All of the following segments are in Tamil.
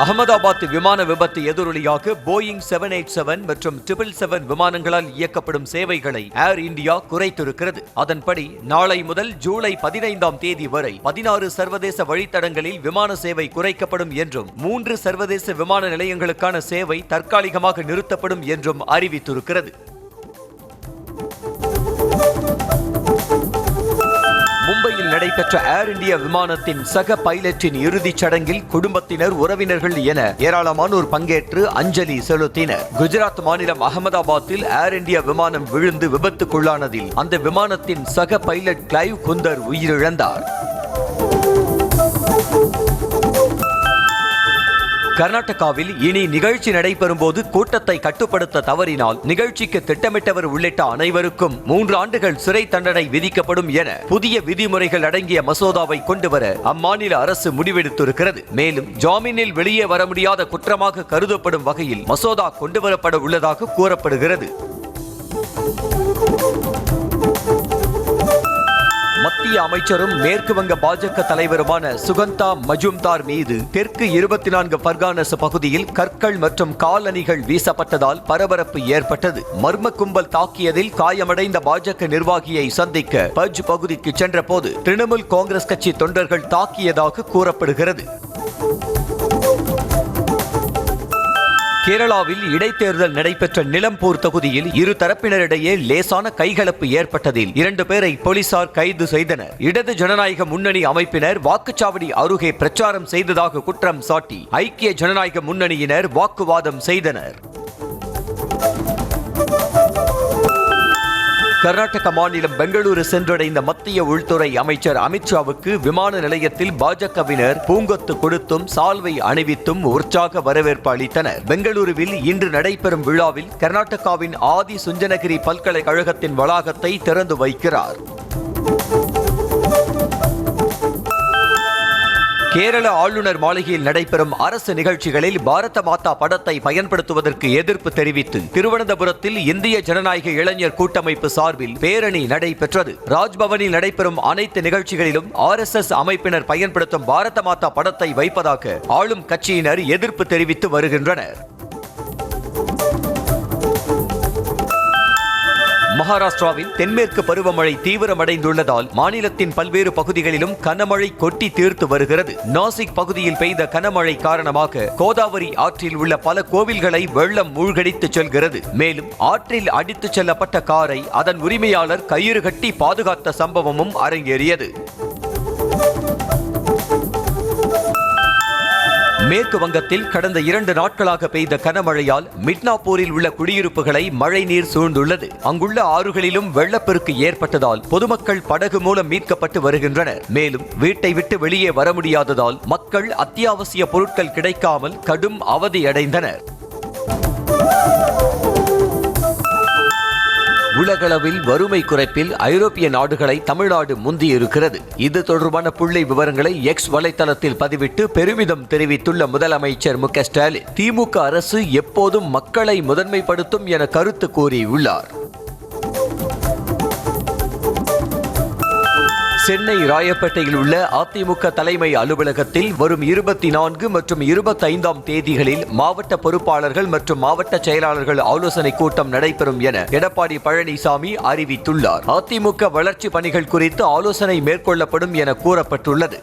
அகமதாபாத் விமான விபத்து எதிரொலியாக போயிங் 787 மற்றும் 777 விமானங்களால் இயக்கப்படும் சேவைகளை ஏர் இந்தியா குறைத்திருக்கிறது. அதன்படி நாளை முதல் ஜூலை 15ஆம் தேதி வரை 16 சர்வதேச வழித்தடங்களில் விமான சேவை குறைக்கப்படும் என்றும் 3 சர்வதேச விமான நிலையங்களுக்கான சேவை தற்காலிகமாக நிறுத்தப்படும் என்றும் அறிவித்திருக்கிறது. மும்பையில் நடைபெற்ற ஏர் இந்தியா விமானத்தின் சக பைலட்டின் இறுதிச் சடங்கில் குடும்பத்தினர், உறவினர்கள் என ஏராளமானோர் பங்கேற்று அஞ்சலி செலுத்தினர். குஜராத் மாநிலம் அகமதாபாத்தில் ஏர் இந்தியா விமானம் விழுந்து விபத்துக்குள்ளானதில் அந்த விமானத்தின் சக பைலட் கிளைவ் குந்தர் உயிரிழந்தார். கர்நாடகாவில் இனி நிகழ்ச்சி நடைபெறும் போது கூட்டத்தை கட்டுப்படுத்த தவறினால் நிகழ்ச்சிக்கு திட்டமிட்டவர் உள்ளிட்ட அனைவருக்கும் 3 ஆண்டுகள் சிறை தண்டனை விதிக்கப்படும் என புதிய விதிமுறைகள் அடங்கிய மசோதாவை கொண்டுவர அம்மாநில அரசு முடிவெடுத்திருக்கிறது. மேலும் ஜாமீனில் வெளியே வர முடியாத குற்றமாக கருதப்படும் வகையில் மசோதா கொண்டுவரப்பட உள்ளதாக கூறப்படுகிறது. மத்திய அமைச்சரும் மேற்கு வங்க பாஜக தலைவருமான சுகந்தா மஜும்தார் மீது தெற்கு 24 பர்கானஸ் பகுதியில் கற்கள் மற்றும் காலணிகள் வீசப்பட்டதால் பரபரப்பு ஏற்பட்டது. மர்ம கும்பல் தாக்கியதில் காயமடைந்த பாஜக நிர்வாகியை சந்திக்க பஜ் பகுதிக்கு சென்ற போது திரிணாமுல் காங்கிரஸ் கட்சி தொண்டர்கள் தாக்கியதாக கூறப்படுகிறது. கேரளாவில் இடைத்தேர்தல் நடைபெற்ற நிலம்பூர் தொகுதியில் இரு தரப்பினரிடையே லேசான கைகலப்பு ஏற்பட்டதில் 2 பேரை போலீசார் கைது செய்தனர். இடது ஜனநாயக முன்னணி அமைப்பினர் வாக்குச்சாவடி அருகே பிரச்சாரம் செய்ததாக குற்றம் சாட்டி ஐக்கிய ஜனநாயக முன்னணியினர் வாக்குவாதம் செய்தனர். கர்நாடக மாநிலம் பெங்களூரு சென்றடைந்த மத்திய உள்துறை அமைச்சர் அமித்ஷாவுக்கு விமான நிலையத்தில் பாஜகவினர் பூங்கொத்து கொடுத்தும் சால்வை அணிவித்தும் உற்சாக வரவேற்பு அளித்தனர். பெங்களூருவில் இன்று நடைபெறும் விழாவில் கர்நாடகாவின் ஆதி சுஞ்சனகிரி பல்கலைக்கழகத்தின் வளாகத்தை திறந்து வைக்கிறார். கேரள ஆளுநர் மாளிகையில் நடைபெறும் அரசு நிகழ்ச்சிகளில் பாரத மாதா படத்தை பயன்படுத்துவதற்கு எதிர்ப்பு தெரிவித்து திருவனந்தபுரத்தில் இந்திய ஜனநாயக இளைஞர் கூட்டமைப்பு சார்பில் பேரணி நடைபெற்றது. ராஜ்பவனில் நடைபெறும் அனைத்து நிகழ்ச்சிகளிலும் RSS அமைப்பினர் பயன்படுத்தும் பாரத மாதா படத்தை வைப்பதாக ஆளும் கட்சியினர் எதிர்ப்பு தெரிவித்து வருகின்றனர். மகாராஷ்டிராவில் தென்மேற்கு பருவமழை தீவிரமடைந்துள்ளதால் மாநிலத்தின் பல்வேறு பகுதிகளிலும் கனமழை கொட்டி தீர்த்து வருகிறது. நாசிக் பகுதியில் பெய்த கனமழை காரணமாக கோதாவரி ஆற்றில் உள்ள பல கோவில்களை வெள்ளம் மூழ்கடித்து செல்கிறது. மேலும் ஆற்றில் அடித்துச் செல்லப்பட்ட காரை அதன் உரிமையாளர் கயிறு கட்டி பாதுகாத்த சம்பவமும் அரங்கேறியது. மேற்கு வங்கத்தில் கடந்த 2 நாட்களாக பெய்த கனமழையால் மிட்னாப்பூரில் உள்ள குடியிருப்புகளை மழை நீர் சூழ்ந்துள்ளது. அங்குள்ள ஆறுகளிலும் வெள்ளப்பெருக்கு ஏற்பட்டதால் பொதுமக்கள் படகு மூலம் மீட்கப்பட்டு வருகின்றனர். மேலும் வீட்டை விட்டு வெளியே வர முடியாததால் மக்கள் அத்தியாவசிய பொருட்கள் கிடைக்காமல் கடும் அவதியடைந்தனர். உலகளவில் வறுமை குறைப்பில் ஐரோப்பிய நாடுகளை தமிழ்நாடு முந்தியிருக்கிறது. இது தொடர்பான புள்ளி விவரங்களை எக்ஸ் வலைத்தளத்தில் பதிவிட்டு பெருமிதம் தெரிவித்துள்ள முதலமைச்சர் மு க ஸ்டாலின், திமுக அரசு எப்போதும் மக்களை முதன்மைப்படுத்தும் என கருத்து கூறியுள்ளார். சென்னை ராயப்பேட்டையில் உள்ள அதிமுக தலைமை அலுவலகத்தில் வரும் 24 மற்றும் 25ஆம் தேதிகளில் மாவட்ட பொறுப்பாளர்கள் மற்றும் மாவட்ட செயலாளர்கள் ஆலோசனை கூட்டம் நடைபெறும் என எடப்பாடி பழனிசாமி அறிவித்துள்ளார். அதிமுக வளர்ச்சி பணிகள் குறித்து ஆலோசனை மேற்கொள்ளப்படும் என கூறப்பட்டுள்ளது.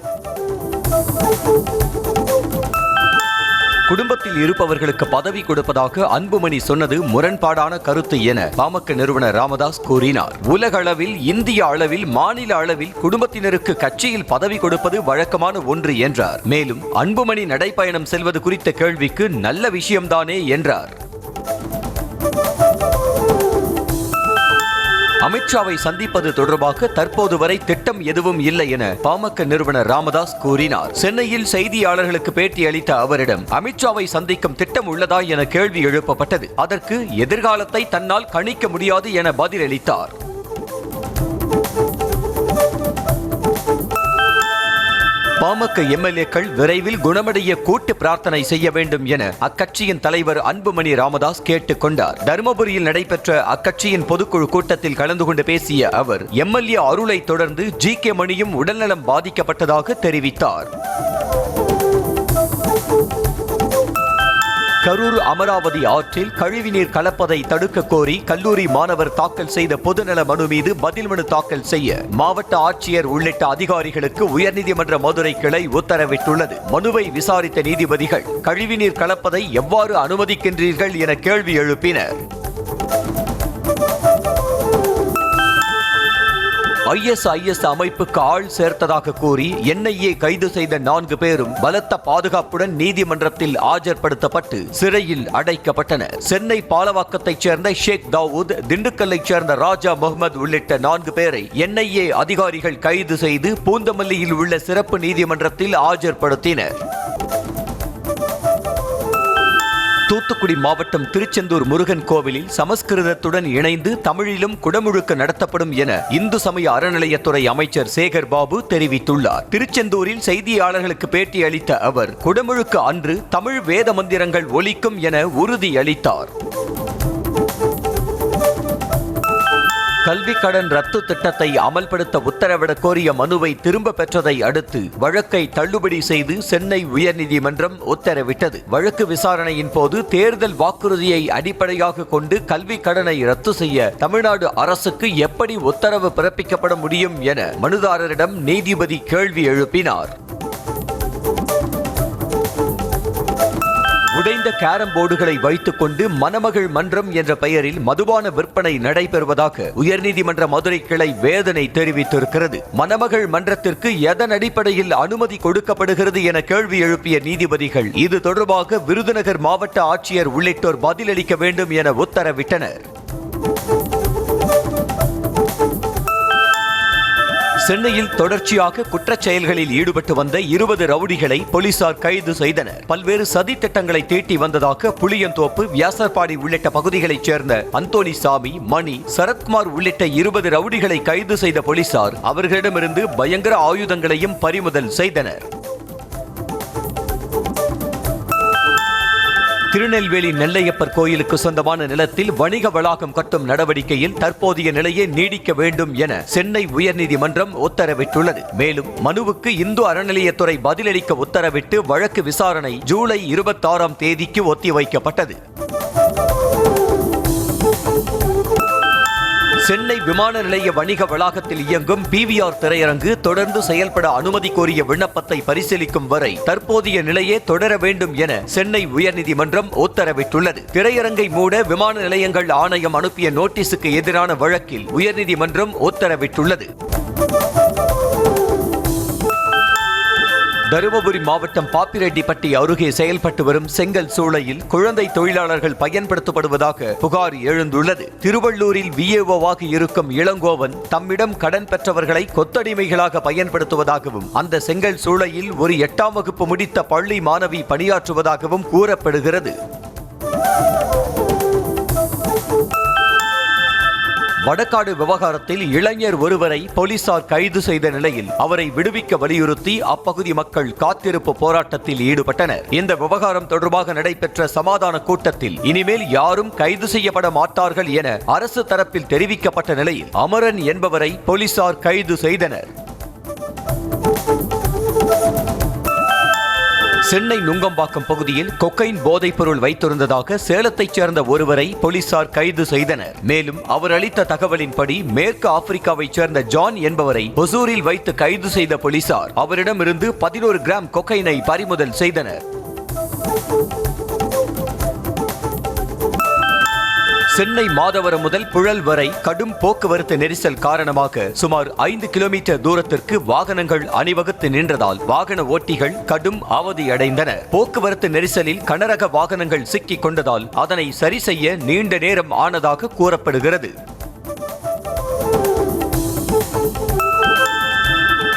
குடும்பத்தில் இருப்பவர்களுக்கு பதவி கொடுப்பதாக அன்புமணி சொன்னது முரண்பாடான கருத்து என பாமக நிறுவனர் ராமதாஸ் கூறினார். உலக அளவில், இந்திய அளவில், மாநில அளவில் குடும்பத்தினருக்கு கட்சியில் பதவி கொடுப்பது வழக்கமான ஒன்று என்றார். மேலும் அன்புமணி நடைப்பயணம் செல்வது குறித்த கேள்விக்கு நல்ல விஷயம்தானே என்றார். அமித்ஷாவை சந்திப்பது தொடர்பாக தற்போது வரை திட்டம் எதுவும் இல்லை என பாமக நிறுவனர் ராமதாஸ் கூறினார். சென்னையில் செய்தியாளர்களுக்கு பேட்டி அளித்த அவரிடம் அமித்ஷாவை சந்திக்கும் திட்டம் உள்ளதா என கேள்வி எழுப்பப்பட்டது. அதற்கு எதிர்காலத்தை தன்னால் கணிக்க முடியாது என பதிலளித்தார். பாமக எம்எல்ஏக்கள் விரைவில் குணமடைய கூட்டு பிரார்த்தனை செய்ய வேண்டும் என அக்கட்சியின் தலைவர் அன்புமணி ராமதாஸ் கேட்டுக் கொண்டார். தருமபுரியில் நடைபெற்ற அக்கட்சியின் பொதுக்குழு கூட்டத்தில் கலந்து கொண்டு பேசிய அவர், எம்எல்ஏ அருளை தொடர்ந்து ஜி.கே. மணியும் உடல்நலம் பாதிக்கப்பட்டதாக தெரிவித்தார். கரூர் அமராவதி ஆற்றில் கழிவுநீர் கலப்பதை தடுக்க கோரி கல்லூரி மாணவர் தாக்கல் செய்த பொதுநல மனு மீது பதில் மனு தாக்கல் செய்ய மாவட்ட ஆட்சியர் உள்ளிட்ட அதிகாரிகளுக்கு உயர்நீதிமன்ற மதுரை கிளை உத்தரவிட்டுள்ளது. மனுவை விசாரித்த நீதிபதிகள் கழிவுநீர் கலப்பதை எவ்வாறு அனுமதிக்கின்றீர்கள் என கேள்வி எழுப்பினர். ISIS அமைப்புக்கு ஆள் சேர்த்ததாக கூறி NIA கைது செய்த 4 பேரும் பலத்த பாதுகாப்புடன் நீதிமன்றத்தில் ஆஜர்படுத்தப்பட்டு சிறையில் அடைக்கப்பட்டனர். சென்னை பாலவாக்கத்தைச் சேர்ந்த ஷேக் தாவூத், திண்டுக்கல்லைச் சேர்ந்த ராஜா முகமது உள்ளிட்ட 4 பேரை NIA அதிகாரிகள் கைது செய்து பூந்தமல்லியில் உள்ள சிறப்பு நீதிமன்றத்தில் ஆஜர்படுத்தினர். தூத்துக்குடி மாவட்டம் திருச்செந்தூர் முருகன் கோவிலில் சமஸ்கிருதத்துடன் இணைந்து தமிழிலும் குடமுழுக்கு நடத்தப்படும் என இந்து சமய அறநிலையத்துறை அமைச்சர் சேகர் பாபு தெரிவித்துள்ளார். திருச்செந்தூரில் செய்தியாளர்களுக்கு பேட்டி அளித்த அவர் குடமுழுக்கு அன்று தமிழ் வேத மந்திரங்கள் ஒலிக்கும் என உறுதியளித்தார். கல்விக் கடன் ரத்து திட்டத்தை அமல்படுத்த உத்தரவிட கோரிய மனுவை திரும்ப பெற்றதை அடுத்து வழக்கை தள்ளுபடி செய்து சென்னை உயர்நீதிமன்றம் உத்தரவிட்டது. வழக்கு விசாரணையின் போது தேர்தல் வாக்குறுதியை அடிப்படையாக கொண்டு கல்விக் கடனை ரத்து செய்ய தமிழ்நாடு அரசுக்கு எப்படி உத்தரவு பிறப்பிக்கப்பட முடியும் என மனுதாரரிடம் நீதிபதி கேள்வி எழுப்பினார். உடைந்த கேரம் போர்டுகளை வைத்துக் கொண்டு மணமகள் மன்றம் என்ற பெயரில் மதுபான விற்பனை நடைபெறுவதாக உயர்நீதிமன்ற மதுரை கிளை வேதனை தெரிவித்திருக்கிறது. மணமகள் மன்றத்திற்கு எதன் அடிப்படையில் அனுமதி கொடுக்கப்படுகிறது என கேள்வி எழுப்பிய நீதிபதிகள் இது தொடர்பாக விருதுநகர் மாவட்ட ஆட்சியர் உள்ளிட்டோர் பதிலளிக்க வேண்டும் என உத்தரவிட்டனர். சென்னையில் தொடர்ச்சியாக குற்றச் செயல்களில் ஈடுபட்டு வந்த 20 ரவுடிகளை போலீசார் கைது செய்தனர். பல்வேறு சதி திட்டங்களை தீட்டி வந்ததாக புளியந்தோப்பு, வியாசர்பாடி உள்ளிட்ட பகுதிகளைச் சேர்ந்த அந்தோணிசாமி, மணி, சரத்குமார் உள்ளிட்ட 20 ரவுடிகளை கைது செய்த போலீசார் அவர்களிடமிருந்து பயங்கர ஆயுதங்களையும் பறிமுதல் செய்தனர். திருநெல்வேலி நெல்லையப்பர் கோயிலுக்கு சொந்தமான நிலத்தில் வணிக வளாகம் கட்டும் நடவடிக்கையில் தற்போதைய நிலையை நீடிக்க வேண்டும் என சென்னை உயர்நீதிமன்றம் உத்தரவிட்டுள்ளது. மேலும் மனுவுக்கு இந்து அறநிலையத்துறை பதிலளிக்க உத்தரவிட்டு வழக்கு விசாரணை ஜூலை 26ஆம் தேதிக்கு ஒத்திவைக்கப்பட்டது. சென்னை விமான நிலைய வணிக வளாகத்தில் இயங்கும் PVR திரையரங்கு தொடர்ந்து செயல்பட அனுமதி கோரிய விண்ணப்பத்தை பரிசீலிக்கும் வரை தற்போதைய நிலையே தொடர வேண்டும் என சென்னை உயர்நீதிமன்றம் உத்தரவிட்டுள்ளது. திரையரங்கை மூட விமான நிலையங்கள் ஆணையம் அனுப்பிய நோட்டீஸுக்கு எதிரான வழக்கில் உயர்நீதிமன்றம் உத்தரவிட்டுள்ளது. தருமபுரி மாவட்டம் பாப்பிரெட்டிப்பட்டி அருகே செயல்பட்டு வரும் செங்கல் சூளையில் குழந்தை தொழிலாளர்கள் பயன்படுத்தப்படுவதாக புகார் எழுந்துள்ளது. திருவள்ளூரில் VAO-வாக இருக்கும் இளங்கோவன் தம்மிடம் கடன் பெற்றவர்களை கொத்தடிமைகளாக பயன்படுத்துவதாகவும் அந்த செங்கல் சூளையில் ஒரு 8ஆம் வகுப்பு முடித்த பள்ளி மாணவி பணியாற்றுவதாகவும் கூறப்படுகிறது. வடக்காடு விவகாரத்தில் இளைஞர் ஒருவரை போலீசார் கைது செய்த நிலையில் அவரை விடுவிக்க வலியுறுத்தி அப்பகுதி மக்கள் காத்திருப்பு போராட்டத்தில் ஈடுபட்டனர். இந்த விவகாரம் தொடர்பாக நடைபெற்ற சமாதான கூட்டத்தில் இனிமேல் யாரும் கைது செய்யப்பட மாட்டார்கள் என அரசு தரப்பில் தெரிவிக்கப்பட்ட நிலையில் அமரன் என்பவரை போலீசார் கைது செய்தனர். சென்னை நுங்கம்பாக்கம் பகுதியில் கொக்கைன் போதைப் பொருள் வைத்திருந்ததாக சேலத்தைச் சேர்ந்த ஒருவரை போலீசார் கைது செய்தனர். மேலும் அவர் அளித்த தகவலின்படி மேற்கு ஆப்பிரிக்காவைச் சேர்ந்த ஜான் என்பவரை ஒசூரில் வைத்து கைது செய்த போலீசார் அவரிடமிருந்து 11 கிராம் கொக்கைனை பறிமுதல் செய்தனர். சென்னை மாதவரம் முதல் புழல் வரை கடும் போக்குவரத்து நெரிசல் காரணமாக சுமார் 5 கிலோமீட்டர் தூரத்திற்கு வாகனங்கள் அணிவகுத்து நின்றதால் வாகன ஓட்டிகள் கடும் அவதியடைந்தனர். போக்குவரத்து நெரிசலில் கனரக வாகனங்கள் சிக்கிக் கொண்டதால் அதனை சரி செய்ய நீண்ட நேரம் ஆனதாக கூறப்படுகிறது.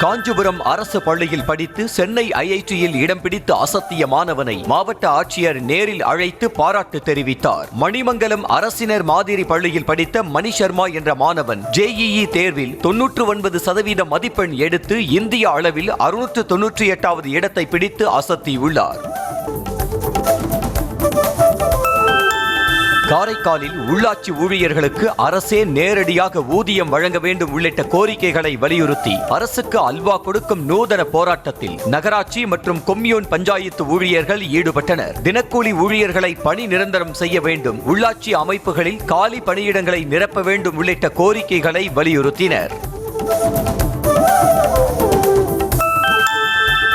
காஞ்சிபுரம் அரசு பள்ளியில் படித்து சென்னை IIT-யில் இடம் பிடித்து அசத்திய மாணவனை மாவட்ட ஆட்சியர் நேரில் அழைத்து பாராட்டு தெரிவித்தார். மணிமங்கலம் அரசினர் மாதிரி பள்ளியில் படித்த மணி சர்மா என்ற மாணவன் JEE தேர்வில் 99% மதிப்பெண் எடுத்து இந்திய அளவில் 698வது இடத்தை பிடித்து அசத்தியுள்ளார். காரைக்காலில் உள்ளாட்சி ஊழியர்களுக்கு அரசே நேரடியாக ஊதியம் வழங்க வேண்டும் உள்ளிட்ட கோரிக்கைகளை வலியுறுத்தி அரசுக்கு அல்வா கொடுக்கும் நூதன போராட்டத்தில் நகராட்சி மற்றும் கொம்யூன் பஞ்சாயத்து ஊழியர்கள் ஈடுபட்டனர். தினக்கூலி ஊழியர்களை பணி நிரந்தரம் செய்ய வேண்டும், உள்ளாட்சி அமைப்புகளில் காலி பணியிடங்களை நிரப்ப வேண்டும் உள்ளிட்ட கோரிக்கைகளை வலியுறுத்தினர்.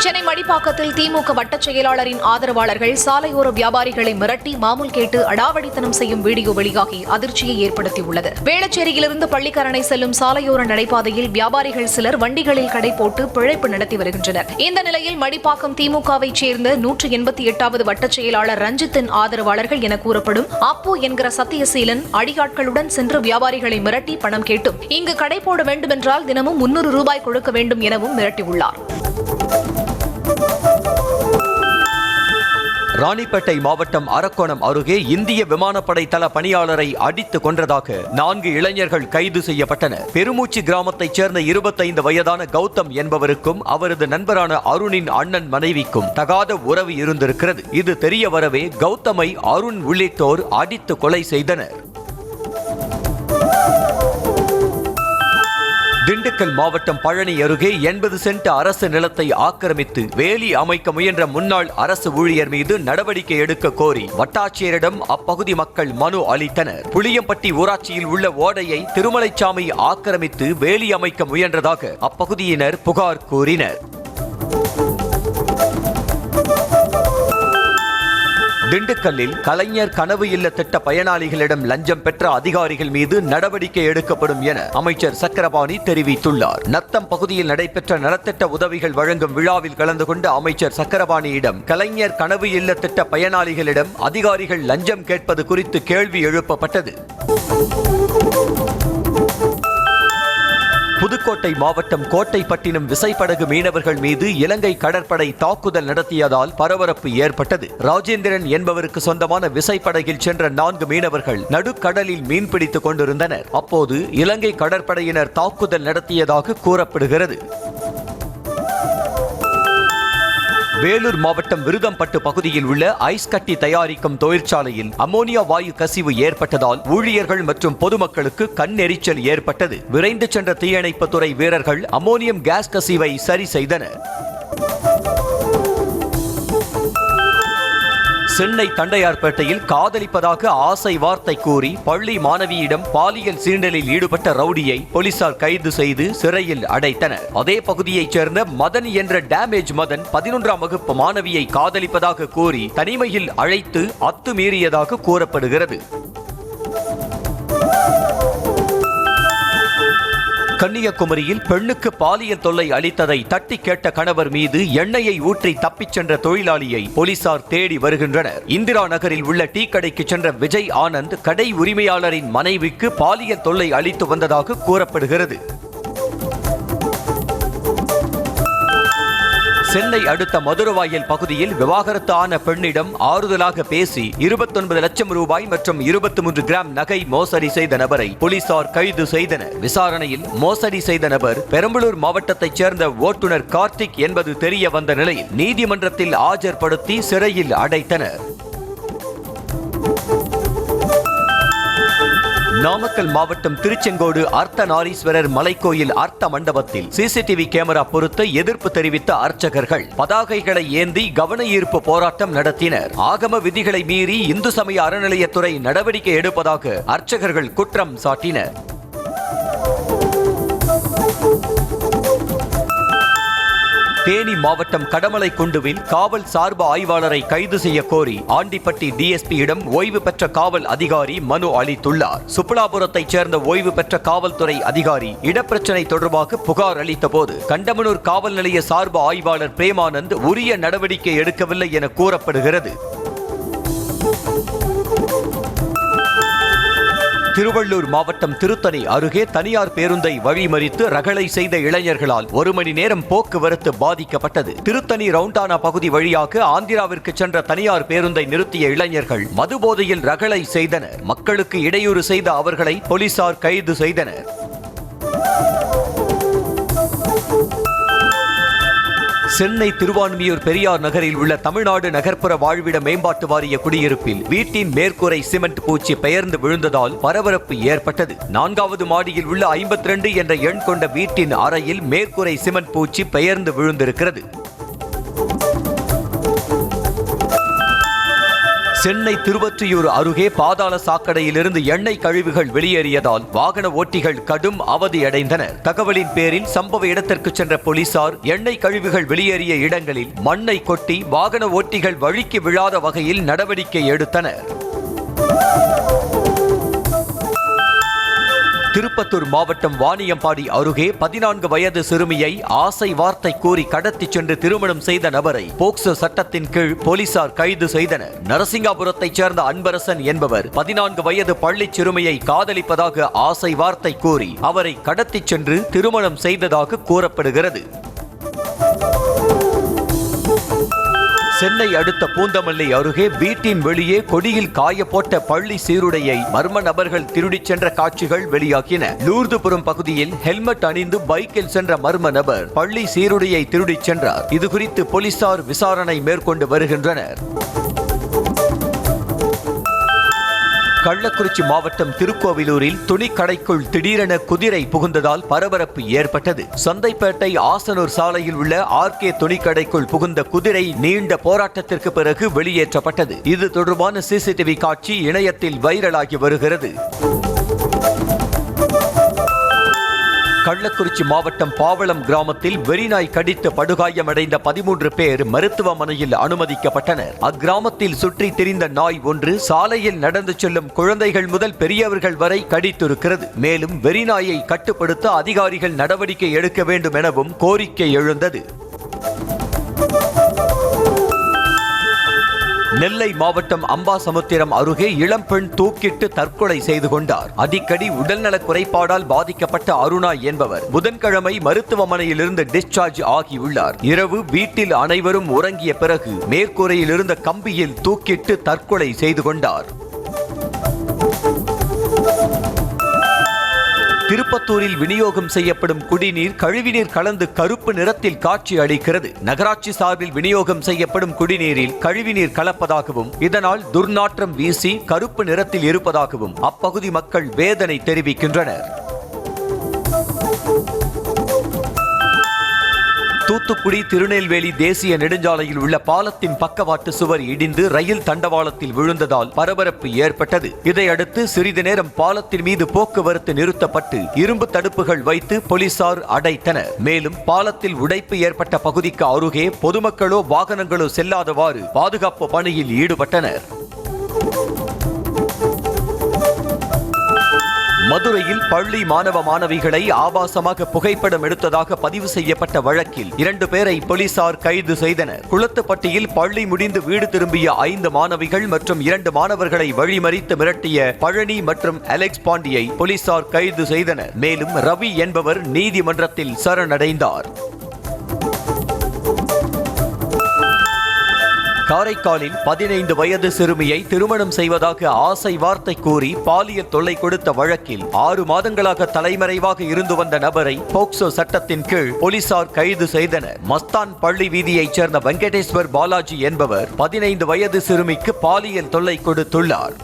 சென்னை மடிப்பாக்கத்தில் திமுக வட்டச் செயலாளரின் ஆதரவாளர்கள் சாலையோர வியாபாரிகளை மிரட்டி மாமூல் கேட்டு அடாவடித்தனம் செய்யும் வீடியோ வெளியாகி அதிர்ச்சியை ஏற்படுத்தியுள்ளது. வேளச்சேரியிலிருந்து பள்ளிக்கரணை செல்லும் சாலையோர நடைபாதையில் வியாபாரிகள் சிலர் வண்டிகளில் கடை போட்டு பிழைப்பு நடத்தி வருகின்றனர். இந்த நிலையில் மடிப்பாக்கம் திமுகவை சேர்ந்த 188வது வட்டச் செயலாளர் ரஞ்சித்தின் ஆதரவாளர்கள் என கூறப்படும் அப்பு என்கிற சத்தியசீலன் அடியாட்களுடன் சென்று வியாபாரிகளை மிரட்டி பணம் கேட்டும் இங்கு கடை போட வேண்டுமென்றால் தினமும் 300 ரூபாய் கொடுக்க வேண்டும் எனவும் மிரட்டியுள்ளார். ராணிப்பேட்டை மாவட்டம் அரக்கோணம் அருகே இந்திய விமானப்படை தள பணியாளரை அடித்து கொன்றதாக 4 இளைஞர்கள் கைது செய்யப்பட்டனர். பெருமூச்சி கிராமத்தைச் சேர்ந்த 25 வயதான கௌதம் என்பவருக்கும் அவரது நண்பரான அருணின் அண்ணன் மனைவிக்கும் தகாத உறவு இருந்திருக்கிறது. இது தெரிய வரவே கௌதமை அருண் உள்ளிட்டோர் அடித்து கொலை செய்தனர். திண்டுக்கல் மாவட்டம் பழனி அருகே 80 சென்ட் அரசு நிலத்தை ஆக்கிரமித்து வேலி அமைக்க முயன்ற முன்னாள் அரசு ஊழியர் மீது நடவடிக்கை எடுக்க கோரி வட்டாட்சியரிடம் அப்பகுதி மக்கள் மனு அளித்தனர். புளியம்பட்டி ஊராட்சியில் உள்ள ஓடையை திருமலைச்சாமி ஆக்கிரமித்து வேலி அமைக்க முயன்றதாக அப்பகுதியினர் புகார் கூறினர். திண்டுக்கல்லில் கலைஞர் கனவு இல்ல திட்ட பயனாளிகளிடம் லஞ்சம் பெற்ற அதிகாரிகள் மீது நடவடிக்கை எடுக்கப்படும் என அமைச்சர் சக்கரபாணி தெரிவித்துள்ளார். நத்தம் பகுதியில் நடைபெற்ற நலத்திட்ட உதவிகள் வழங்கும் விழாவில் கலந்து கொண்ட அமைச்சர் சக்கரபாணியிடம் கலைஞர் கனவு இல்ல திட்ட பயனாளிகளிடம் அதிகாரிகள் லஞ்சம் கேட்பது குறித்து கேள்வி எழுப்பப்பட்டது. புதுக்கோட்டை மாவட்டம் கோட்டைப்பட்டினம் விசைப்படகு மீனவர்கள் மீது இலங்கை கடற்படை தாக்குதல் நடத்தியதால் பரபரப்பு ஏற்பட்டது. ராஜேந்திரன் என்பவருக்கு சொந்தமான விசைப்படகில் சென்ற 4 மீனவர்கள் நடுக்கடலில் மீன்பிடித்துக் கொண்டிருந்தனர். அப்போது இலங்கை கடற்படையினர் தாக்குதல் நடத்தியதாக கூறப்படுகிறது. வேலூர் மாவட்டம் விருதம்பட்டு பகுதியில் உள்ள ஐஸ் கட்டி தயாரிக்கும் தொழிற்சாலையில் அமோனியா வாயு கசிவு ஏற்பட்டதால் ஊழியர்கள் மற்றும் பொதுமக்களுக்கு கண் எரிச்சல் ஏற்பட்டது. விரைந்து சென்ற தீயணைப்புத்துறை வீரர்கள் அமோனியம் கேஸ் கசிவை சரி செய்தனர். சென்னை தண்டையார்பேட்டையில் காதலிப்பதாக ஆசை வார்த்தை கூறி பள்ளி மாணவியிடம் பாலியல் சீண்டலில் ஈடுபட்ட ரவுடியை போலீசார் கைது செய்து சிறையில் அடைத்தனர். அதே பகுதியைச் சேர்ந்த மதன் என்ற டேமேஜ் மதன் 11ஆம் வகுப்பு மாணவியை காதலிப்பதாக கூறி தனிமையில் அழைத்து அத்துமீறியதாக கூறப்படுகிறது. கன்னியாகுமரியில் பெண்ணுக்கு பாலியல் தொல்லை அளித்ததை தட்டி கேட்ட கணவர் மீது எண்ணெயை ஊற்றி தப்பிச் சென்ற தொழிலாளியை போலீசார் தேடி வருகின்றனர். இந்திரா நகரில் உள்ள டீ கடைக்கு சென்ற விஜய் ஆனந்த் கடை உரிமையாளரின் மனைவிக்கு பாலியல் தொல்லை அளித்து வந்ததாக கூறப்படுகிறது. சென்னை அடுத்த மதுரவாயல் பகுதியில் விவாகரத்து ஆன பெண்ணிடம் ஆறுதலாக பேசி 29 லட்சம் ரூபாய் மற்றும் 23 கிராம் நகை மோசடி செய்த நபரை போலீசார் கைது செய்தனர். விசாரணையில் மோசடி செய்த நபர் பெரம்பலூர் மாவட்டத்தைச் சேர்ந்த ஓட்டுநர் கார்த்திக் என்பது தெரிய வந்த நிலையில் நீதிமன்றத்தில் ஆஜர்படுத்தி சிறையில் அடைத்தனர். நாமக்கல் மாவட்டம் திருச்செங்கோடு அர்த்தநாரீஸ்வரர் மலைக்கோயில் அர்த்த மண்டபத்தில் சிசிடிவி கேமரா பொருத்த எதிர்ப்பு தெரிவித்த அர்ச்சகர்கள் பதாகைகளை ஏந்தி கவன ஈர்ப்பு போராட்டம் நடத்தினர். ஆகம விதிகளை மீறி இந்து சமய அறநிலையத்துறை நடவடிக்கை எடுப்பதாக அர்ச்சகர்கள் குற்றம் சாட்டினர். தேனி மாவட்டம் கடமலைக்குண்டுவில் காவல் சார்பு ஆய்வாளரை கைது செய்ய கோரி ஆண்டிப்பட்டி டிஎஸ்பியிடம் ஓய்வு பெற்ற காவல் அதிகாரி மனு அளித்துள்ளார். சுப்புலாபுரத்தைச் சேர்ந்த ஓய்வு பெற்ற காவல்துறை அதிகாரி இடப்பிரச்சனை தொடர்பாக புகார் அளித்த போது கண்டமனூர் காவல் நிலைய சார்பு ஆய்வாளர் பிரேமானந்த் உரிய நடவடிக்கை எடுக்கவில்லை என கூறப்படுகிறது. திருவள்ளூர் மாவட்டம் திருத்தணி அருகே தனியார் பேருந்தை வழிமறித்து ரகளை செய்த இளைஞர்களால் 1 மணி நேரம் போக்குவரத்து பாதிக்கப்பட்டது. திருத்தணி ரவுண்டானா பகுதி வழியாக ஆந்திராவிற்கு சென்ற தனியார் பேருந்தை நிறுத்திய இளைஞர்கள் மதுபோதையில் ரகளை செய்தனர். மக்களுக்கு இடையூறு செய்த அவர்களை போலீசார் கைது செய்தனர். சென்னை திருவான்மியூர் பெரியார் நகரில் உள்ள தமிழ்நாடு நகர்ப்புற வாழ்விட மேம்பாட்டு வாரிய குடியிருப்பில் வீட்டின் மேற்கூரை சிமெண்ட் பூச்சி பெயர்ந்து விழுந்ததால் பரபரப்பு ஏற்பட்டது. 4வது மாடியில் உள்ள 52 என்ற எண் கொண்ட வீட்டின் அறையில் மேற்கூரை சிமெண்ட் பூச்சி பெயர்ந்து விழுந்திருக்கிறது. சென்னை திருவொற்றியூர் அருகே பாதாள சாக்கடையிலிருந்து எண்ணெய் கழிவுகள் வெளியேறியதால் வாகன ஓட்டிகள் கடும் அவதியடைந்தனர். தகவலின் பேரில் சம்பவ இடத்திற்கு சென்ற போலீசார் எண்ணெய் கழிவுகள் வெளியேறிய இடங்களில் மண்ணை கொட்டி வாகன ஓட்டிகள் வழிக்கு விழாத வகையில் நடவடிக்கை எடுத்தனர். திருப்பத்தூர் மாவட்டம் வாணியம்பாடி அருகே 14 வயது சிறுமியை ஆசை வார்த்தை கூறி கடத்திச் சென்று திருமணம் செய்த நபரை போக்சோ சட்டத்தின் கீழ் போலீசார் கைது செய்தனர். நரசிங்காபுரத்தைச் சேர்ந்த அன்பரசன் என்பவர் 14 வயது பள்ளி சிறுமியை காதலிப்பதாக ஆசை வார்த்தை கூறி அவரை கடத்திச் சென்று திருமணம் செய்ததாக கூறப்படுகிறது. சென்னை அடுத்த பூந்தமல்லி அருகே வீட்டின் வெளியே கொடியில் காயப்போட்ட பள்ளி சீருடையை மர்ம நபர்கள் திருடிச் சென்ற காட்சிகள் வெளியாகின. லூர்துபுரம் பகுதியில் ஹெல்மெட் அணிந்து பைக்கில் சென்ற மர்ம நபர் பள்ளி சீருடையை திருடிச் சென்றார். இதுகுறித்து போலீசார் விசாரணை மேற்கொண்டு வருகின்றனர். கள்ளக்குறிச்சி மாவட்டம் திருக்கோவிலூரில் துணிக்கடைக்குள் திடீரென குதிரை புகுந்ததால் பரபரப்பு ஏற்பட்டது. சந்தைப்பேட்டை ஆசனூர் சாலையில் உள்ள ஆர்கே துணிக்கடைக்குள் புகுந்த குதிரை நீண்ட போராட்டத்திற்கு பிறகு வெளியேற்றப்பட்டது. இது தொடர்பான சிசிடிவி காட்சி இணையத்தில் வைரலாகி வருகிறது. கள்ளக்குறிச்சி மாவட்டம் பாவளம் கிராமத்தில் வெறிநாய் கடித்து படுகாயமடைந்த 13 பேர் மருத்துவமனையில் அனுமதிக்கப்பட்டனர். அக்கிராமத்தில் சுற்றி திரிந்த நாய் ஒன்று சாலையில் நடந்து செல்லும் குழந்தைகள் முதல் பெரியவர்கள் வரை கடித்திருக்கிறது. மேலும் வெறிநாயை கட்டுப்படுத்த அதிகாரிகள் நடவடிக்கை எடுக்க வேண்டும் எனவும் கோரிக்கை எழுந்தது. நெல்லை மாவட்டம் அம்பாசமுத்திரம் அருகே இளம்பெண் தூக்கிட்டு தற்கொலை செய்து கொண்டார். அடிக்கடி உடல்நலக் குறைபாடால் பாதிக்கப்பட்ட அருணா என்பவர் புதன்கிழமை மருத்துவமனையிலிருந்து டிஸ்சார்ஜ் ஆகியுள்ளார். இரவு வீட்டில் அனைவரும் உறங்கிய பிறகு மேற்கூரையில் இருந்த கம்பியில் தூக்கிட்டு தற்கொலை செய்து கொண்டார். திருப்பத்தூரில் விநியோகம் செய்யப்படும் குடிநீர் கழிவுநீர் கலந்து கருப்பு நிறத்தில் காட்சி அளிக்கிறது. நகராட்சி சார்பில் விநியோகம் செய்யப்படும் குடிநீரில் கழிவுநீர் கலப்பதாகவும் இதனால் துர்நாற்றம் வீசி கருப்பு நிறத்தில் இருப்பதாகவும் அப்பகுதி மக்கள் வேதனை தெரிவிக்கின்றனர். தூத்துக்குடி திருநெல்வேலி தேசிய நெடுஞ்சாலையில் உள்ள பாலத்தின் பக்கவாட்டு சுவர் இடிந்து ரயில் தண்டவாளத்தில் விழுந்ததால் பரபரப்பு ஏற்பட்டது. இதையடுத்து சிறிது நேரம் பாலத்தின் மீது போக்குவரத்து நிறுத்தப்பட்டு இரும்பு தடுப்புகள் வைத்து போலீசார் அடைத்தனர். மேலும் பாலத்தில் உடைப்பு ஏற்பட்ட பகுதிக்கு அருகே பொதுமக்களோ வாகனங்களோ செல்லாதவாறு பாதுகாப்பு பணியில் ஈடுபட்டனர். மதுரையில் பள்ளி மாணவ மாணவிகளை ஆபாசமாக புகைப்படம் எடுத்ததாக பதிவு செய்யப்பட்ட வழக்கில் 2 பேரை போலீசார் கைது செய்தனர். குளத்துப்பட்டியில் பள்ளி முடிந்து வீடு திரும்பிய 5 மாணவிகள் மற்றும் 2 மாணவர்களை வழிமறித்து மிரட்டிய பழனி மற்றும் அலெக்ஸ் பாண்டியை போலீசார் கைது செய்தனர். மேலும் ரவி என்பவர் நீதிமன்றத்தில் சரணடைந்தார். காரைக்காலில் 15 வயது சிறுமியை திருமணம் செய்வதாக ஆசை வார்த்தை கூறி பாலியல் தொல்லை கொடுத்த வழக்கில் 6 மாதங்களாக தலைமறைவாக இருந்து வந்த நபரை போக்சோ சட்டத்தின் கீழ் போலீசார் கைது செய்தனர். மஸ்தான் பள்ளி வீதியைச் சேர்ந்த வெங்கடேஸ்வர் பாலாஜி என்பவர் 15 வயது சிறுமிக்கு பாலியல் தொல்லை கொடுத்துள்ளார்.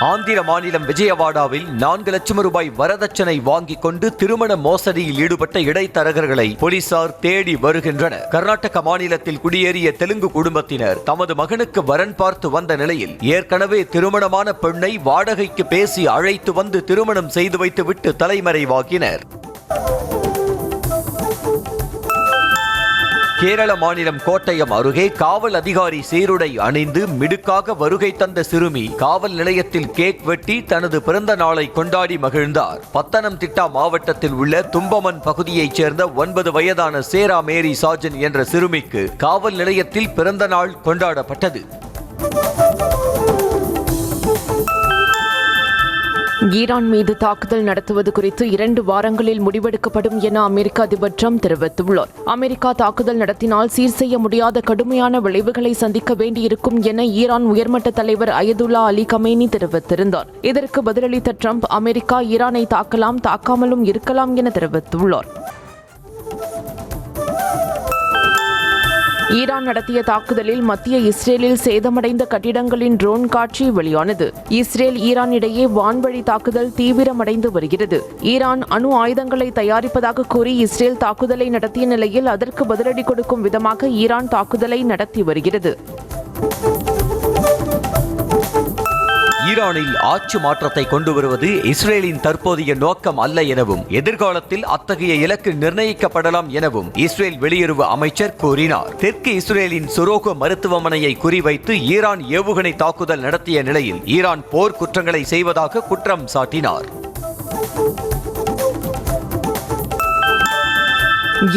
ஆந்திர மாநிலம் விஜயவாடாவில் 4 லட்சம் ரூபாய் வரதட்சணை வாங்கிக் கொண்டு திருமண மோசடியில் ஈடுபட்ட இடைத்தரகர்களை போலீசார் தேடி வருகின்றனர். கர்நாடக மாநிலத்தில் குடியேறிய தெலுங்கு குடும்பத்தினர் தமது மகனுக்கு வரன் பார்த்து வந்த நிலையில் ஏற்கனவே திருமணமான பெண்ணை வாடகைக்கு பேசி அழைத்து வந்து திருமணம் செய்து வைத்துவிட்டு தலைமறைவாகினர். கேரள மாநிலம் கோட்டயம் அருகே காவல் அதிகாரி சீருடை அணிந்து மிடுக்காக வருகை தந்த சிறுமி காவல் நிலையத்தில் கேக் வெட்டி தனது பிறந்த நாளை கொண்டாடி மகிழ்ந்தார். பத்தனம்திட்டா மாவட்டத்தில் உள்ள தும்பமன் பகுதியைச் சேர்ந்த 9 வயதான சேரா மேரி சாஜன் என்ற சிறுமிக்கு காவல் நிலையத்தில் பிறந்த நாள் கொண்டாடப்பட்டது. ஈரான் மீது தாக்குதல் நடத்துவது குறித்து 2 வாரங்களில் முடிவெடுக்கப்படும் என அமெரிக்க அதிபர் ட்ரம்ப் தெரிவித்துள்ளார். அமெரிக்கா தாக்குதல் நடத்தினால் சீர் செய்ய முடியாத கடுமையான விளைவுகளை சந்திக்க வேண்டியிருக்கும் என ஈரான் உயர்மட்ட தலைவர் அயதுல்லா அலி கமேனி தெரிவித்திருந்தார். இதற்கு பதிலளித்த ட்ரம்ப் அமெரிக்கா ஈரானை தாக்கலாம், தாக்காமலும் இருக்கலாம் என தெரிவித்துள்ளார். ஈரான் நடத்திய தாக்குதலில் மத்திய இஸ்ரேலில் சேதமடைந்த கட்டிடங்களின் ட்ரோன் காட்சி வெளியானது. இஸ்ரேல் ஈரான் இடையே வான்வழி தாக்குதல் தீவிரமடைந்து வருகிறது. ஈரான் அணு ஆயுதங்களை தயாரிப்பதாக கூறி இஸ்ரேல் தாக்குதலை நடத்திய நிலையில் அதற்கு பதிலடி கொடுக்கும் விதமாக ஈரான் தாக்குதலை நடத்தி வருகிறது. ஈரானில் ஆட்சி மாற்றத்தை கொண்டு வருவது இஸ்ரேலின் தற்போதைய நோக்கம் அல்ல எனவும் எதிர்காலத்தில் அத்தகைய இலக்கு நிர்ணயிக்கப்படலாம் எனவும் இஸ்ரேல் வெளியுறவு அமைச்சர் கூறினார். தெற்கு இஸ்ரேலின் சுரோகோ மருத்துவமனையை குறிவைத்து ஈரான் ஏவுகணை தாக்குதல் நடத்திய நிலையில் ஈரான் போர் குற்றங்களை செய்வதாக குற்றம் சாட்டினார்.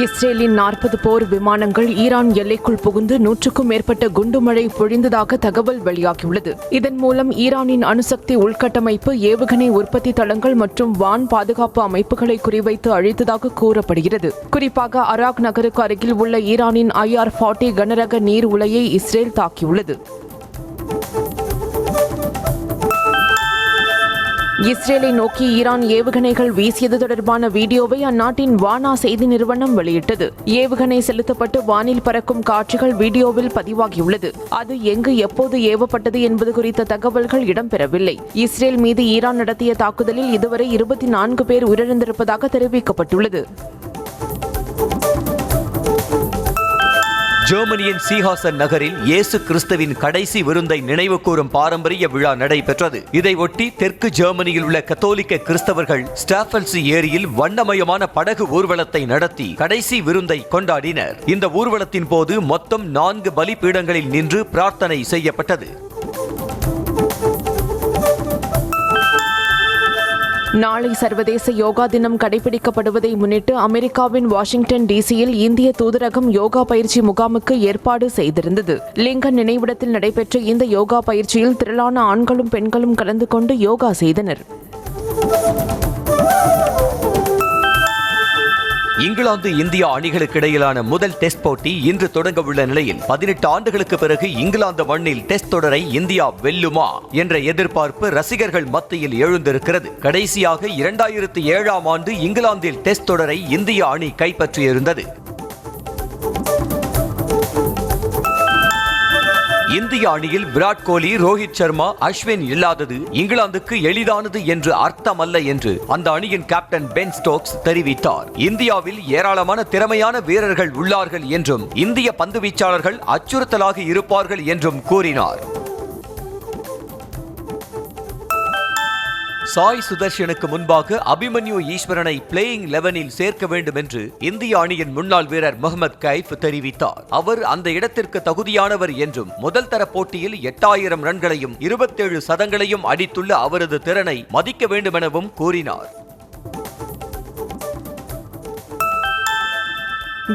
இஸ்ரேலின் 40 போர் விமானங்கள் ஈரான் எல்லைக்குள் புகுந்து 100க்கும் மேற்பட்ட குண்டுமழை பொழிந்ததாக தகவல் வெளியாகியுள்ளது. இதன் மூலம் ஈரானின் அணுசக்தி உள்கட்டமைப்பு, ஏவுகணை உற்பத்தி தளங்கள் மற்றும் வான் பாதுகாப்பு அமைப்புகளை குறிவைத்து அழித்ததாக கூறப்படுகிறது. குறிப்பாக அராக் நகருக்கு அருகில் உள்ள ஈரானின் IR-40 கனரக நீர் உலையை இஸ்ரேல் தாக்கியுள்ளது. இஸ்ரேலை நோக்கி ஈரான் ஏவுகணைகள் வீசியது தொடர்பான வீடியோவை அந்நாட்டின் வானா செய்தி நிறுவனம் வெளியிட்டது. ஏவுகணை செலுத்தப்பட்டு வானில் பறக்கும் காட்சிகள் வீடியோவில் பதிவாகியுள்ளது. அது எங்கு எப்போது ஏவப்பட்டது என்பது குறித்த தகவல்கள் இடம்பெறவில்லை. இஸ்ரேல் மீது ஈரான் நடத்திய தாக்குதலில் இதுவரை 24 பேர் உயிரிழந்திருப்பதாக தெரிவிக்கப்பட்டுள்ளது. ஜெர்மனியின் சீஹாசன் நகரில் இயேசு கிறிஸ்துவின் கடைசி விருந்தை நினைவு கூறும் பாரம்பரிய விழா நடைபெற்றது. இதையொட்டி தெற்கு ஜெர்மனியில் உள்ள கத்தோலிக்க கிறிஸ்தவர்கள் ஸ்டாஃபல்சி ஏரியில் வண்ணமயமான படகு ஊர்வலத்தை நடத்தி கடைசி விருந்தை கொண்டாடினர். இந்த ஊர்வலத்தின் போது மொத்தம் 4 பலிபீடங்களில் நின்று பிரார்த்தனை செய்யப்பட்டது. நாளை சர்வதேச யோகா தினம் கடைபிடிக்கப்படுவதை முன்னிட்டு அமெரிக்காவின் வாஷிங்டன் டிசியில் இந்திய தூதரகம் யோகா பயிற்சி முகாமுக்கு ஏற்பாடு செய்திருந்தது. லிங்கன் நினைவிடத்தில் நடைபெற்ற இந்த யோகா பயிற்சியில் திரளான ஆண்களும் பெண்களும் கலந்து கொண்டு யோகா செய்தனர். இங்கிலாந்து இந்தியா அணிகளுக்கு இடையிலான முதல் டெஸ்ட் போட்டி இன்று தொடங்க உள்ள நிலையில் 18 ஆண்டுகளுக்கு பிறகு இங்கிலாந்து மண்ணில் டெஸ்ட் தொடரை இந்தியா வெல்லுமா என்ற எதிர்பார்ப்பு ரசிகர்கள் மத்தியில் எழுந்திருக்கிறது. கடைசியாக 2007ஆம் ஆண்டு இங்கிலாந்தில் டெஸ்ட் தொடரை இந்திய அணி கைப்பற்றியிருந்தது. இந்திய அணியில் விராட் கோலி, ரோஹித் சர்மா, அஸ்வின் இல்லாதது இங்கிலாந்துக்கு எளிதானது என்று அர்த்தமல்ல என்று அந்த அணியின் கேப்டன் பென் ஸ்டோக்ஸ் தெரிவித்தார். இந்தியாவில் ஏராளமான திறமையான வீரர்கள் உள்ளார்கள் என்றும் இந்திய பந்து வீச்சாளர்கள் அச்சுறுத்தலாக இருப்பார்கள் என்றும் கூறினார். சாய் சுதர்ஷனுக்கு முன்பாக அபிமன்யு ஈஸ்வரனை பிளேயிங் 11இல் சேர்க்க வேண்டும் என்று இந்திய அணியின் முன்னாள் வீரர் முகமது கைஃப் தெரிவித்தார். அவர் அந்த இடத்திற்கு தகுதியானவர் என்றும் முதல் தர போட்டியில் 8000 ரன்களையும் 27 சதங்களையும் அடித்துள்ள அவரது திறனை மதிக்க வேண்டும் எனவும் கூறினார்.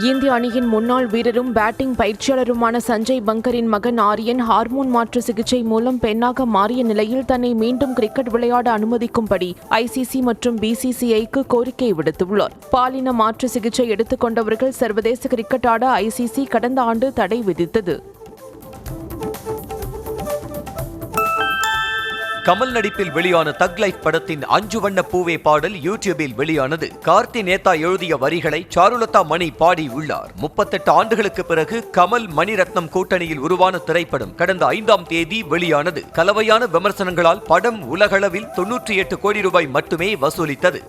இந்திய அணியின் முன்னாள் வீரரும் பேட்டிங் பயிற்சியாளருமான சஞ்சய் பங்கரின் மகன் ஆரியன் ஹார்மோன் மாற்று சிகிச்சை மூலம் பெண்ணாக மாறிய நிலையில் தன்னை மீண்டும் கிரிக்கெட் விளையாட அனுமதிக்கும்படி ICC மற்றும் BCCIக்கு கோரிக்கை விடுத்துள்ளார். பாலின மாற்று சிகிச்சை எடுத்துக் கொண்டவர்கள் சர்வதேச கிரிக்கெட் ஆட ICC கடந்த ஆண்டு தடை விதித்தது. கமல் நடிப்பில் வெளியான தக் லைஃப் படத்தின் 5 வண்ண பூவே பாடல் யூடியூபில் வெளியானது. கார்த்தி நேதா எழுதிய வரிகளை சாருலதா மணி பாடி உள்ளார். 38 ஆண்டுகளுக்கு பிறகு கமல் மணிரத்னம் கூட்டணியில் உருவான திரைப்படம் கடந்த 5ஆம் தேதி வெளியானது. கலவையான விமர்சனங்களால் படம் உலகளவில் 98 கோடி ரூபாய் மட்டுமே வசூலித்தது.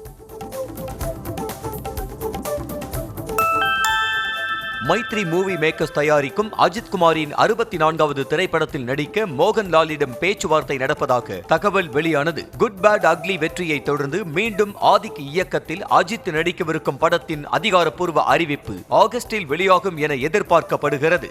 மைத்ரி மூவி மேக்கர்ஸ் தயாரிக்கும் அஜித் குமாரின் 64வது திரைப்படத்தில் நடிக்க மோகன்லாலிடம் பேச்சுவார்த்தை நடப்பதாக தகவல் வெளியானது. குட் பேட் அக்லி வெற்றியை தொடர்ந்து மீண்டும் ஆதிக் இயக்கத்தில் அஜித் நடிக்கவிருக்கும் படத்தின் அதிகாரப்பூர்வ அறிவிப்பு ஆகஸ்டில் வெளியாகும் என எதிர்பார்க்கப்படுகிறது.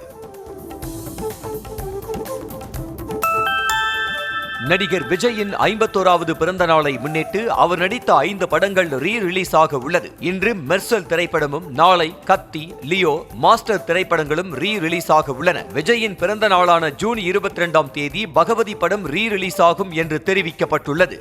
நடிகர் விஜயின் 51வது பிறந்த நாளை முன்னிட்டு அவர் நடித்த 5 படங்கள் ரீ-ரிலீஸ் ஆக உள்ளது. இன்று மெர்சல் திரைப்படமும், நாளை கத்தி, லியோ, மாஸ்டர் திரைப்படங்களும் ரீ-ரிலீஸ் ஆக உள்ளன. விஜயின் பிறந்த நாளான ஜூன் 22ஆம் தேதி பகவதி படம் ரீ-ரிலீஸ் ஆகும் என்று தெரிவிக்கப்பட்டுள்ளது.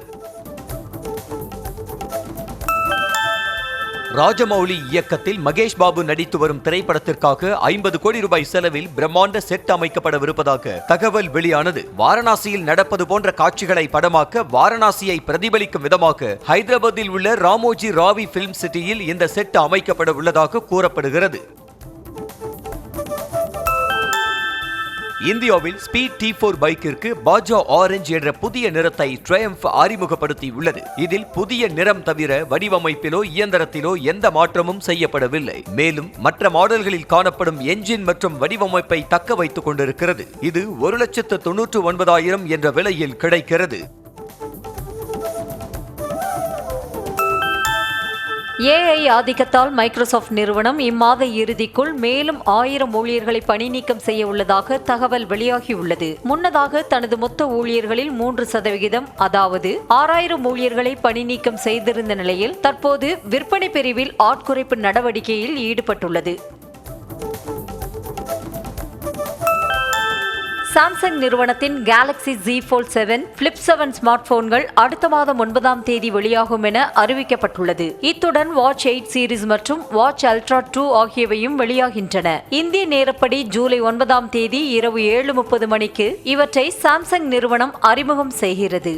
ராஜமௌலி இயக்கத்தில் மகேஷ் பாபு நடித்து வரும் திரைப்படத்திற்காக 50 கோடி ரூபாய் செலவில் பிரம்மாண்ட செட் அமைக்கப்படவிருப்பதாக தகவல் வெளியானது. வாரணாசியில் நடப்பது போன்ற காட்சிகளை படமாக்க வாரணாசியை பிரதிபலிக்கும் விதமாக ஹைதராபாத்தில் உள்ள ராமோஜி ராவி பிலிம் சிட்டியில் இந்த செட் அமைக்கப்பட உள்ளதாக கூறப்படுகிறது. இந்தியாவில் ஸ்பீட் T4 பைக்கிற்கு பாஜா ஆரஞ்சு என்ற புதிய நிறத்தை ட்ரையம்ஃப் அறிமுகப்படுத்தி உள்ளது. இதில் புதிய நிறம் தவிர வடிவமைப்பிலோ இயந்திரத்திலோ எந்த மாற்றமும் செய்யப்படவில்லை. மேலும் மற்ற மாடல்களில் காணப்படும் என்ஜின் மற்றும் வடிவமைப்பை தக்க வைத்துக் கொண்டிருக்கிறது. இது 1,99,000 என்ற விலையில் கிடைக்கிறது. AI ஆதிக்கத்தால் மைக்ரோசாஃப்ட் நிறுவனம் இம்மாத இறுதிக்குள் மேலும் 1000 ஊழியர்களை பணி நீக்கம் செய்ய உள்ளதாக தகவல் வெளியாகியுள்ளது. முன்னதாக தனது மொத்த ஊழியர்களில் 3% அதாவது 6000 ஊழியர்களை பணி நீக்கம் செய்திருந்த நிலையில் தற்போது விற்பனை பிரிவில் ஆட்குறைப்பு நடவடிக்கையில் ஈடுபட்டுள்ளது. சாம்சங் நிறுவனத்தின் Galaxy Z Fold 7, Flip 7 smart போன்கள் அடுத்த மாதம் 9ஆம் தேதி வெளியாகும் என அறிவிக்கப்பட்டுள்ளது. இத்துடன் வாட்ச் 8 சீரிஸ் மற்றும் வாட்ச் அல்ட்ரா 2 ஆகியவையும் வெளியாகின்றன. இந்திய நேரப்படி ஜூலை 9ஆம் தேதி இரவு 7:30 மணிக்கு இவற்றை சாம்சங் நிறுவனம் அறிமுகம் செய்கிறது.